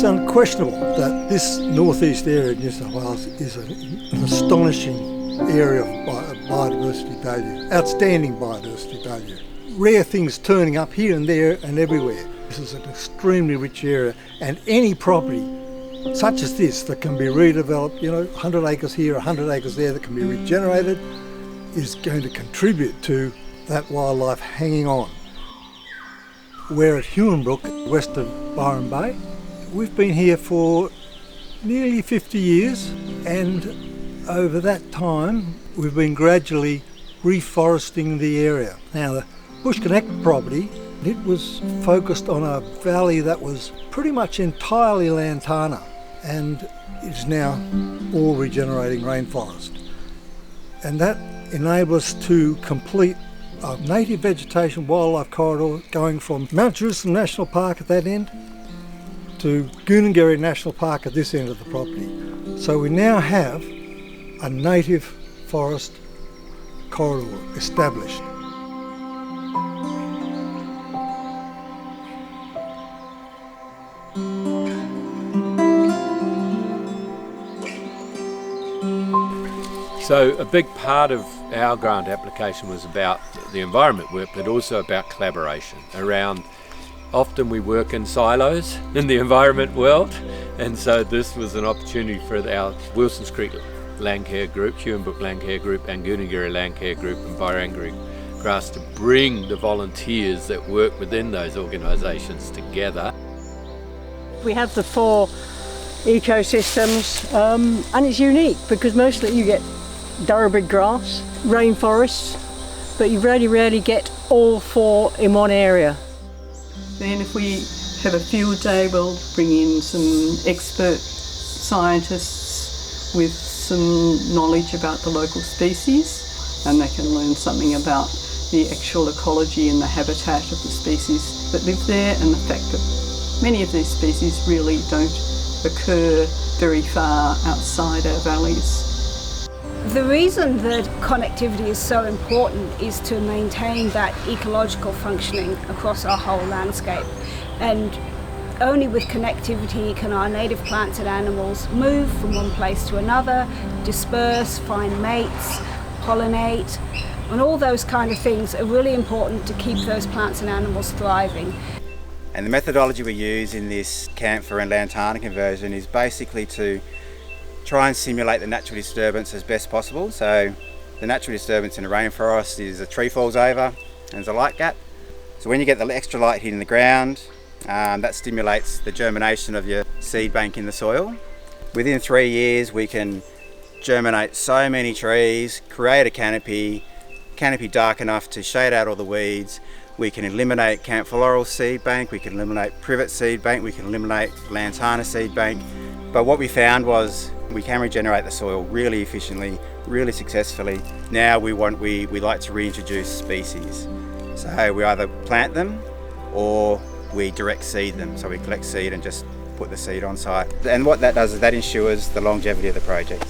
unquestionable that this northeast area of New South Wales is an astonishing area of biodiversity value, outstanding biodiversity value. Rare things turning up here and there and everywhere. This is an extremely rich area, and any property such as this that can be redeveloped, 100 acres here, 100 acres there, that can be regenerated, is going to contribute to that wildlife hanging on. We're at Huonbrook, west of Byron Bay. We've been here for nearly 50 years, and over that time we've been gradually reforesting the area. Now, the Bush Connect property, it was focused on a valley that was pretty much entirely lantana, and is now all regenerating rainforest. And that enabled us to complete a native vegetation wildlife corridor going from Mount Jerusalem National Park at that end to Goonengerry National Park at this end of the property. So we now have a native forest corridor established. So a big part of our grant application was about the environment work, but also about collaboration around. Often we work in silos in the environment world, and so this was an opportunity for our Wilsons Creek Landcare Group, Huonbrook Landcare Group and Goonengerry Landcare Group and Goonengerry Grass to bring the volunteers that work within those organisations together. We have the 4 ecosystems, and it's unique because mostly you get thoroughbred grass, rainforests, but you very rarely get all 4 in one area. Then if we have a field day, we'll bring in some expert scientists with some knowledge about the local species, and they can learn something about the actual ecology and the habitat of the species that live there, and the fact that many of these species really don't occur very far outside our valleys. The reason that connectivity is so important is to maintain that ecological functioning across our whole landscape, and only with connectivity can our native plants and animals move from one place to another, disperse, find mates, pollinate, and all those kind of things are really important to keep those plants and animals thriving. And the methodology we use in this camphor and lantana conversion is basically to try and simulate the natural disturbance as best possible. So the natural disturbance in a rainforest is a tree falls over and there's a light gap. So when you get the extra light hitting the ground, that stimulates the germination of your seed bank in the soil. Within 3 years we can germinate so many trees, create a canopy dark enough to shade out all the weeds. We can eliminate camphor laurel seed bank, we can eliminate privet seed bank, we can eliminate lantana seed bank. But what we found was we can regenerate the soil really efficiently, really successfully. Now we like to reintroduce species. So we either plant them or we direct seed them. So we collect seed and just put the seed on site. And what that does is that ensures the longevity of the project.